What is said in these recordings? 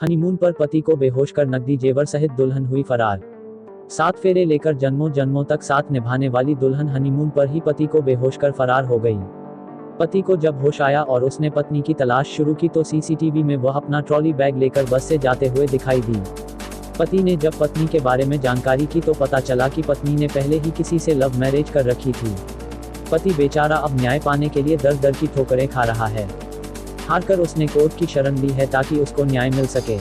Honeymoon पर पति को बेहोश कर नकदी जेवर सहित दुल्हन हुई फरार। 7 फेरे लेकर जन्मों जन्मों तक साथ निभाने वाली दुल्हन हनीमून पर ही पति को बेहोश कर फरार हो गई। पति को जब होश आया और उसने पत्नी की तलाश शुरू की तो सीसीटीवी में वह अपना ट्रॉली बैग लेकर बस से जाते हुए दिखाई दी। पति ने जब पत्नी के बारे में जानकारी की तो पता चला कि पत्नी ने पहले ही किसी से लव मैरिज कर रखी थी। पति बेचारा अब न्याय पाने के लिए दर दर की ठोकरें खा रहा है। हारकर उसने कोर्ट की शरण ली है ताकि उसको न्याय मिल सके।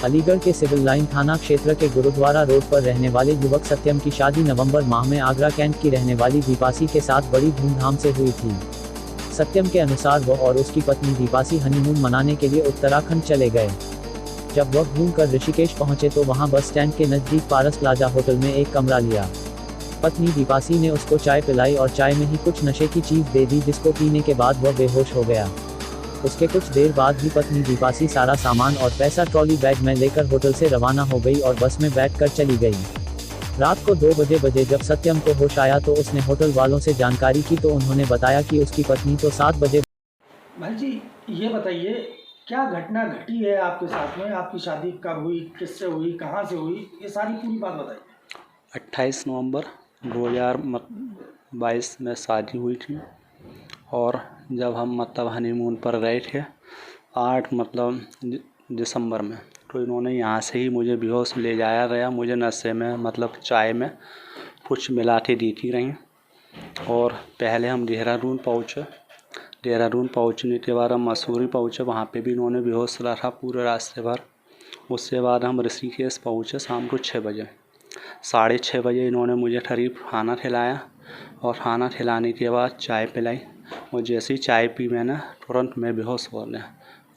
अलीगढ़ के सिविल लाइन थाना क्षेत्र के गुरुद्वारा रोड पर रहने वाले युवक सत्यम की शादी नवंबर माह में आगरा कैंट की रहने वाली दीपासी के साथ बड़ी धूमधाम से हुई थी। सत्यम के अनुसार वह और उसकी पत्नी दीपासी हनीमून मनाने के लिए उत्तराखंड चले गए। जब वह घूमकर ऋषिकेश पहुंचे तो वहां बस स्टैंड के नजदीक पारस प्लाजा होटल में एक कमरा लिया। पत्नी दीपासी ने उसको चाय पिलाई और चाय में ही कुछ नशे की चीज दे दी, जिसको पीने के बाद वह बेहोश हो गया। उसके कुछ देर बाद ही पत्नी दीपासी सारा सामान और पैसा ट्रॉली बैग में लेकर होटल से रवाना हो गई और बस में बैठकर चली गई। रात को 2 बजे जब सत्यम को होश आया तो उसने होटल वालों से जानकारी की तो उन्होंने बताया कि उसकी पत्नी तो 7 बजे। भाई जी, ये बताइए क्या घटना घटी है आपके साथ में? आपकी शादी कब हुई, किससे हुई, कहाँ से हुई, ये सारी पूरी बात बताइए। 28 नवंबर 2022 में शादी हुई थी और जब हम हनीमून पर गए थे 8 दिसंबर में, तो इन्होंने यहाँ से ही मुझे बेहोश ले जाया गया। मुझे नशे में चाय में कुछ मिला के दी थी रही और पहले हम देहरादून पहुँचे। देहरादून पहुँचने के बाद हम मसूरी पहुँचे, वहाँ पे भी इन्होंने बेहोश रखा पूरे रास्ते भर। उसके बाद हम ऋषिकेश पहुँचे शाम को 6 बजे। 6:30 बजे इन्होंने मुझे करीब खाना खिलाया और खाना खिलाने के बाद चाय पिलाई और जैसे ही चाय पी मैंने तुरंत मैं बेहोश हो गया।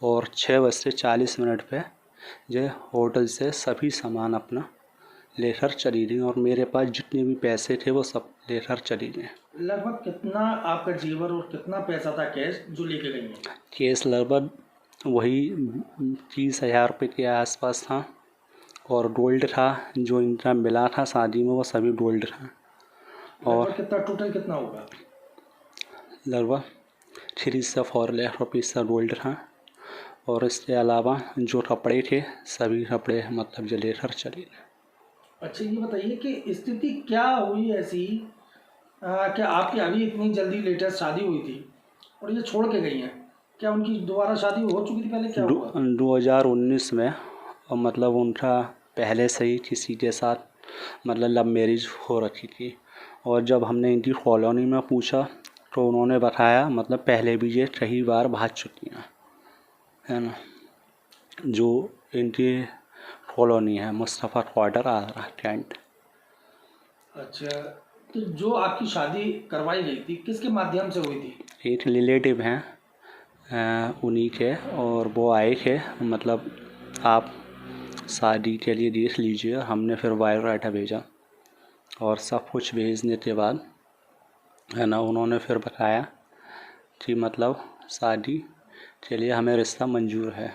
और 6:40 पे ये होटल से सभी सामान अपना लेकर चली गई और मेरे पास जितने भी पैसे थे वो सब लेकर चली गई। लगभग कितना आपका जेवर और कितना पैसा था कैश जो लेके गई हैं? केस लगभग वही 30,000 रुपये के आसपास था और गोल्ड था जो इनका मिला था शादी में, वो सभी गोल्ड था। और कितना टोटल कितना होगा? लगभग 3 से 4 लाख रुपये का गोल्ड था और इसके अलावा जो कपड़े थे सभी कपड़े जो लेकर चले। अच्छा, ये बताइए कि स्थिति क्या हुई ऐसी कि आपकी अभी इतनी जल्दी लेटेस्ट शादी हुई थी और ये छोड़ के गई हैं? क्या उनकी दोबारा शादी हो चुकी थी पहले? क्या हुआ? 2019 में उनका पहले से ही किसी के साथ लव मैरिज हो रखी थी और जब हमने इनकी कॉलोनी में पूछा तो उन्होंने बताया पहले भी ये कई बार भाग चुकी हैं, है ना। जो इनकी कॉलोनी है मुस्तफ़ा क्वार्टर आगरा कैंट। अच्छा, तो जो आपकी शादी करवाई गई थी किसके माध्यम से हुई थी? एक रिलेटिव हैं उन्हीं के, और वो आए थे आप शादी के लिए देख लीजिए। हमने फिर बायोडाटा भेजा और सब कुछ भेजने के बाद, है ना, उन्होंने फिर बताया कि शादी के लिए हमें रिश्ता मंजूर है।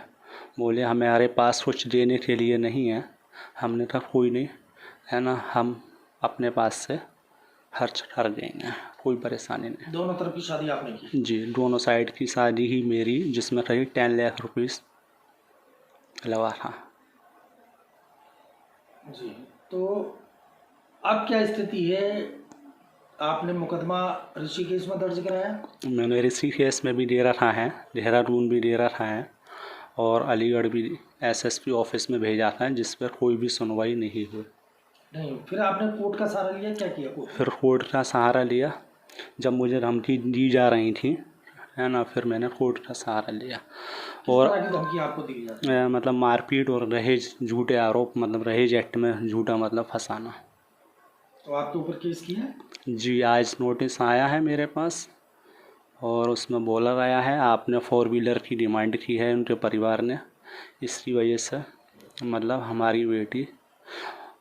बोले हमारे पास कुछ देने के लिए नहीं है। हमने कहा कोई नहीं, है ना, हम अपने पास से खर्च कर देंगे, कोई परेशानी नहीं। दोनों तरफ की शादी आपने की? जी, दोनों साइड की शादी ही मेरी, जिसमें करीब 10 लाख रुपीस लगा था। जी, तो अब क्या स्थिति है? आपने मुकदमा ऋषिकेश में दर्ज कराया? मैंने ऋषिकेश में भी दे रखा है, देहरादून भी दे रखा है और अलीगढ़ भी एसएसपी ऑफिस में भेजा था, जिस पर कोई भी सुनवाई नहीं हुई। नहीं, फिर आपने कोर्ट का सहारा लिया? क्या किया कोर्ट? फिर कोर्ट का सहारा लिया। जब मुझे धमकी दी जा रही थी, है ना, फिर मैंने कोर्ट का सहारा लिया। और किस तरह की धमकी आपको दी जाती है? मारपीट और दहेज झूठे आरोप, दहेज एक्ट में झूठा फंसाना। तो आपके ऊपर केस किया है? जी, आज नोटिस आया है मेरे पास और उसमें बोला गया है आपने 4 व्हीलर की डिमांड की है उनके परिवार ने, इसकी वजह से हमारी बेटी।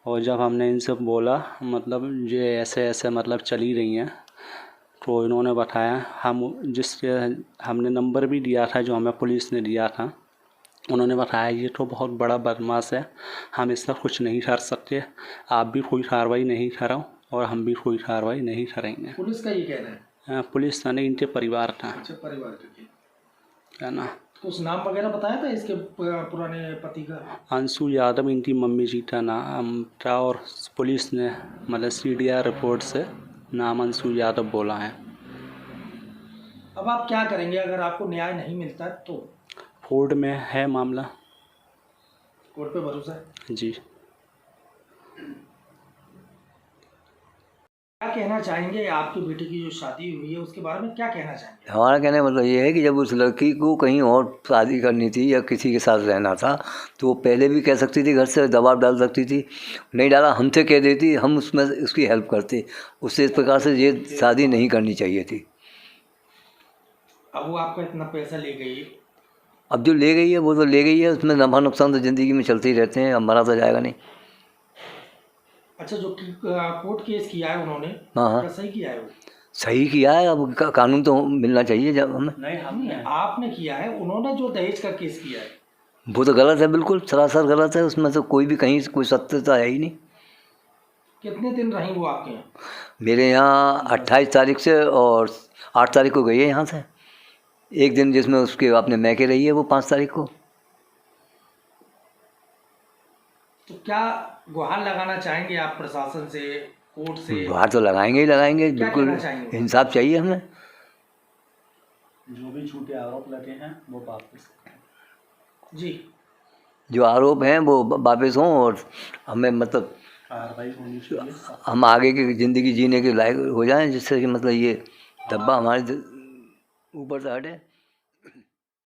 और जब हमने इनसे बोला ये ऐसे ऐसे चली रही हैं, तो इन्होंने बताया जिसके हमने नंबर भी दिया था जो हमें पुलिस ने दिया था, उन्होंने बताया ये तो बहुत बड़ा बदमाश है, हम इसका कुछ नहीं कर सकते, आप भी कोई कार्रवाई नहीं करो और हम भी कोई कार्रवाई नहीं करेंगे। पुलिस का ये कहना है? पुलिस था नहीं, इनके परिवार था। अच्छा, परिवार का, है ना। कुछ नाम वगैरह बताया था इसके पुराने पति का? अंशु यादव इनकी मम्मी जी का नाम था, और पुलिस ने मतलब CDR रिपोर्ट से नाम अंशु यादव बोला है। अब आप क्या करेंगे अगर आपको न्याय नहीं मिलता है तो? कोर्ट में है मामला। कोर्ट पे भरोसा है? जी। क्या कहना चाहेंगे आपकी बेटी की जो शादी हुई है उसके बारे में क्या कहना चाहेंगे? हमारा कहने का मतलब ये है कि जब उस लड़की को कहीं और शादी करनी थी या किसी के साथ रहना था तो वो पहले भी कह सकती थी, घर से दबाव डाल सकती थी, नहीं डाला हमसे कह देती, हम उसमें उसकी हेल्प करते। उससे इस प्रकार से ये शादी नहीं करनी चाहिए थी। अब वो आपका इतना पैसा ले गई, अब जो ले गई है वो तो ले गई है, उसमें नफा नुकसान तो ज़िंदगी में चलते ही रहते हैं, अब मरा तो जाएगा नहीं। अच्छा जो कोर्ट केस किया है उन्होंने, हाँ हाँ क्या सही किया है वो? सही किया है। अब कानून तो मिलना चाहिए जब हमें। नहीं आपने किया है, उन्होंने जो दहेज का केस किया है वो तो गलत है, बिल्कुल सरासर गलत है। उसमें तो कोई भी कहीं कोई सत्यता है ही नहीं। कितने दिन रही वो आपके यहाँ? मेरे यहाँ 28 तारीख से और 8 तारीख को गई है यहाँ से। एक दिन जिसमें उसके अपने मैके रही है वो 5 तारीख को। तो क्या गुहार लगाना चाहेंगे आप प्रशासन से, कोर्ट से? बाहर तो लगाएंगे ही लगाएंगे, क्या बिल्कुल कहना चाहेंगे? इंसाफ चाहिए हमें। जो भी झूठे आरोप लगे हैं वो वापस। जी जो आरोप हैं वो वापस हों और हमें मतलब कार्रवाई होनी चाहिए। हम आगे की ज़िंदगी जीने के लायक हो जाएं, जिससे कि मतलब ये धब्बा हमारे ऊपर से हटे।